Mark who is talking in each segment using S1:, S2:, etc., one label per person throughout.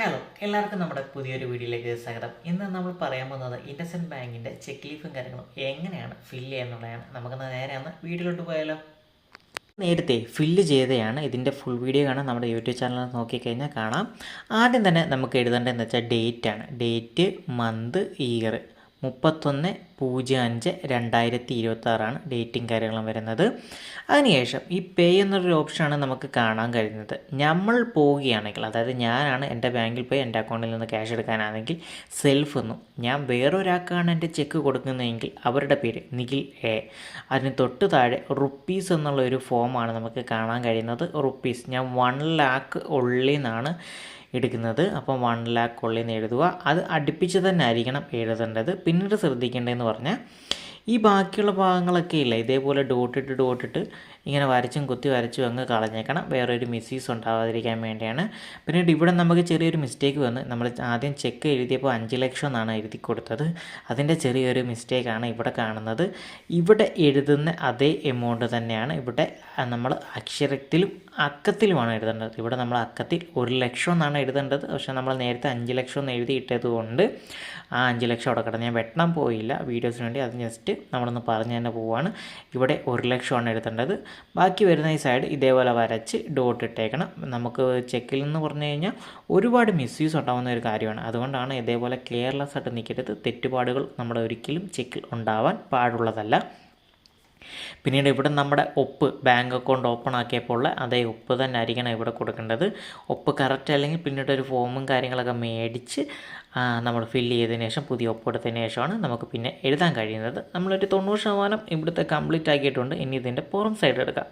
S1: Hello എല്ലാവർക്കും നമ്മുടെ പുതിയൊരു വീഡിയോയിലേക്ക് സ്വാഗതം. ഇന്ന് നമ്മൾ പറയാൻ പോകുന്നത് ഇൻഡസ്ഇൻഡ് ബാങ്കിൻ്റെ ചെക്ക് ലീഫും കാര്യങ്ങളും എങ്ങനെയാണ് ഫില്ല് ചെയ്യുക എന്നുള്ളതാണ്. നമുക്കൊന്ന് നേരെ ഒന്ന് വീഡിയോയിലോട്ട് പോയാലോ. നേരത്തെ ഫില്ല് ചെയ്തതാണ്. ഇതിൻ്റെ ഫുൾ വീഡിയോ കാണാൻ നമ്മുടെ യൂട്യൂബ് ചാനൽ നോക്കിക്കഴിഞ്ഞാൽ കാണാം. ആദ്യം തന്നെ നമുക്ക് എഴുതേണ്ടതെന്ന് വെച്ചാൽ ഡേറ്റാണ്. ഡേറ്റ്, മന്ത്, ഇയർ 31/05/2026 ഡേറ്റും കാര്യങ്ങളും വരുന്നത്. അതിനുശേഷം ഈ പേ എന്നൊരു ഓപ്ഷനാണ് നമുക്ക് കാണാൻ കഴിയുന്നത്. നമ്മൾ പോവുകയാണെങ്കിൽ, അതായത് ഞാനാണ് എൻ്റെ ബാങ്കിൽ പോയി എൻ്റെ അക്കൗണ്ടിൽ നിന്ന് ക്യാഷ് എടുക്കാനാണെങ്കിൽ സെൽഫ് എന്നും, ഞാൻ വേറൊരാൾക്കാണ് എൻ്റെ ചെക്ക് കൊടുക്കുന്നതെങ്കിൽ അവരുടെ പേര് നിഖിൽ എ. അതിന് തൊട്ട് താഴെ റുപ്പീസ് എന്നുള്ള ഒരു ഫോമാണ് നമുക്ക് കാണാൻ കഴിയുന്നത്. റുപ്പീസ് ഞാൻ 1 lakh ഉള്ളിൽ നിന്നാണ് എടുക്കുന്നത്. അപ്പം 1 lakh ഉള്ളിൽ നിന്ന് എഴുതുക. അത് അടുപ്പിച്ച് തന്നെ ആയിരിക്കണം എഴുതേണ്ടത്. പിന്നീട് ശ്രദ്ധിക്കേണ്ടതെന്ന് പറഞ്ഞാൽ ഈ ബാക്കിയുള്ള ഭാഗങ്ങളൊക്കെ ഇല്ല, ഇതേപോലെ ഡോട്ടിട്ട് ഇങ്ങനെ വരച്ചും കുത്തി വരച്ചും അങ്ങ് കളഞ്ഞേക്കണം. വേറൊരു മിസ്യൂസ് ഉണ്ടാവാതിരിക്കാൻ വേണ്ടിയാണ്. പിന്നീട് ഇവിടെ നമുക്ക് ചെറിയൊരു മിസ്റ്റേക്ക് വന്ന്, നമ്മൾ ആദ്യം ചെക്ക് എഴുതിയപ്പോൾ 5 ലക്ഷം എന്നാണ് എഴുതി കൊടുത്തത്. അതിൻ്റെ ചെറിയൊരു മിസ്റ്റേക്കാണ് ഇവിടെ കാണുന്നത്. ഇവിടെ എഴുതുന്ന അതേ എമൗണ്ട് തന്നെയാണ് ഇവിടെ നമ്മൾ അക്ഷരത്തിലും അക്കത്തിലുമാണ് എഴുതേണ്ടത്. ഇവിടെ നമ്മൾ അക്കത്തിൽ 1 ലക്ഷം എന്നാണ് എഴുതേണ്ടത്. പക്ഷേ നമ്മൾ നേരത്തെ 5 ലക്ഷം എന്ന് എഴുതിയിട്ടത് കൊണ്ട് ആ 5 ലക്ഷം അവിടെ കിടന്ന് ഞാൻ വെട്ടണം പോയില്ല വീഡിയോസിന് വേണ്ടി. അത് ജസ്റ്റ് നമ്മളൊന്ന് പറഞ്ഞു തന്നെ പോവുകയാണ്. ഇവിടെ 1 ലക്ഷമാണ് എഴുതേണ്ടത്. ബാക്കി വരുന്ന ഈ സൈഡ് ഇതേപോലെ വരച്ച് ഡോട്ട് ഇട്ടേക്കണം. നമുക്ക് ചെക്കിൽ നിന്ന് പറഞ്ഞു കഴിഞ്ഞാൽ ഒരുപാട് മിസ്യൂസ് ഉണ്ടാകുന്ന ഒരു കാര്യമാണ്. അതുകൊണ്ടാണ് ഇതേപോലെ കെയർലെസ് ആയിട്ട് നിൽക്കരുത്. തെറ്റുപാടുകൾ നമ്മുടെ ഒരിക്കലും ചെക്കിൽ ഉണ്ടാവാൻ പാടുള്ളതല്ല. പിന്നീട് ഇവിടെ നമ്മുടെ ഒപ്പ്, ബാങ്ക് അക്കൗണ്ട് ഓപ്പൺ ആക്കിയപ്പോൾ അതേ ഒപ്പ് തന്നെ ആയിരിക്കണം ഇവിടെ കൊടുക്കേണ്ടത്. ഒപ്പ് കറക്റ്റ് അല്ലെങ്കിൽ പിന്നീട് ഒരു ഫോമും കാര്യങ്ങളൊക്കെ മേടിച്ച് നമ്മൾ ഫില്ല് ചെയ്തതിന് ശേഷം പുതിയ ഒപ്പ് എടുത്തതിന് ശേഷമാണ് നമുക്ക് പിന്നെ എഴുതാൻ കഴിയുന്നത്. നമ്മളൊരു 90% ഇവിടുത്തെ കംപ്ലീറ്റ് ആക്കിയിട്ടുണ്ട്. ഇനി ഇതിൻ്റെ പുറം സൈഡ് എടുക്കാം.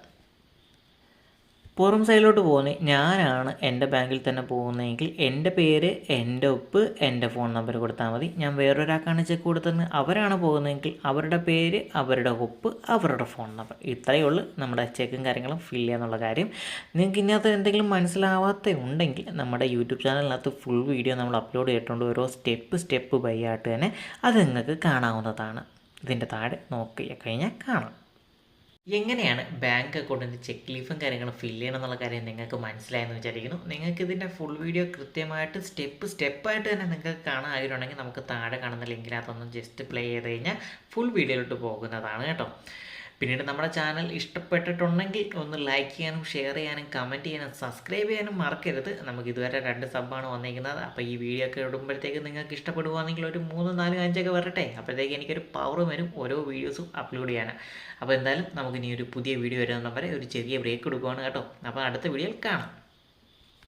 S1: പുറം സൈഡിലോട്ട് പോകുന്നത് ഞാനാണ് എൻ്റെ ബാങ്കിൽ തന്നെ പോകുന്നതെങ്കിൽ എൻ്റെ പേര്, എൻ്റെ ഒപ്പ്, എൻ്റെ ഫോൺ നമ്പർ കൊടുത്താൽ മതി. ഞാൻ വേറൊരാൾക്കാണ് ചെക്ക് കൊടുത്തത്, അവരാണ് പോകുന്നതെങ്കിൽ അവരുടെ പേര്, അവരുടെ ഒപ്പ്, അവരുടെ ഫോൺ നമ്പർ. ഇത്രയേ ഉള്ളൂ നമ്മുടെ ചെക്കും കാര്യങ്ങളും ഫില്ല് ചെയ്യുക എന്നുള്ള കാര്യം. നിങ്ങൾക്ക് ഇതിനകത്ത് എന്തെങ്കിലും മനസ്സിലാവാത്ത ഉണ്ടെങ്കിൽ നമ്മുടെ യൂട്യൂബ് ചാനലിനകത്ത് ഫുൾ വീഡിയോ നമ്മൾ അപ്ലോഡ് ചെയ്തിട്ടുണ്ട്. ഓരോ സ്റ്റെപ്പ് ബൈ ആയിട്ട് തന്നെ അത് നിങ്ങൾക്ക് കാണാവുന്നതാണ്. ഇതിൻ്റെ താഴെ നോക്കി കഴിഞ്ഞാൽ കാണാം. എങ്ങനെയാണ് ബാങ്ക് അക്കൗണ്ടിൻ്റെ ചെക്ക് ലീഫും കാര്യങ്ങളും ഫില്ല് ചെയ്യണം എന്നുള്ള കാര്യം നിങ്ങൾക്ക് മനസ്സിലായെന്ന് വിചാരിക്കുന്നു. നിങ്ങൾക്ക് ഇതിൻ്റെ ഫുൾ വീഡിയോ കൃത്യമായിട്ട് സ്റ്റെപ്പായിട്ട് തന്നെ നിങ്ങൾക്ക് കാണാൻ ആഗ്രഹമുണ്ടെങ്കിൽ നമുക്ക് താഴെ കാണുന്ന ലിങ്കിനകത്തൊന്നും ജസ്റ്റ് പ്ലേ ചെയ്ത് കഴിഞ്ഞാൽ ഫുൾ വീഡിയോയിലോട്ട് പോകുന്നതാണ് കേട്ടോ. പിന്നീട് നമ്മുടെ ചാനൽ ഇഷ്ടപ്പെട്ടിട്ടുണ്ടെങ്കിൽ ഒന്ന് ലൈക്ക് ചെയ്യാനും ഷെയർ ചെയ്യാനും കമൻറ്റ് ചെയ്യാനും സബ്സ്ക്രൈബ് ചെയ്യാനും മറക്കരുത്. നമുക്ക് ഇതുവരെ 2 സബ്ബാണ് വന്നിരിക്കുന്നത്. അപ്പോൾ ഈ വീഡിയോ ഒക്കെ ഇടുമ്പോഴത്തേക്ക് നിങ്ങൾക്ക് ഇഷ്ടപ്പെടുവാണെങ്കിൽ ഒരു 3, 4, 5 വരട്ടെ. അപ്പോഴത്തേക്ക് എനിക്കൊരു പവർ വരും ഓരോ വീഡിയോസും അപ്ലോഡ് ചെയ്യാൻ. അപ്പോൾ എന്തായാലും നമുക്ക് ഇനി ഒരു പുതിയ വീഡിയോ വരുന്ന വരെ ഒരു ചെറിയ ബ്രേക്ക് കൊടുക്കുവാണ് കേട്ടോ. അപ്പോൾ അടുത്ത വീഡിയോയിൽ കാണാം.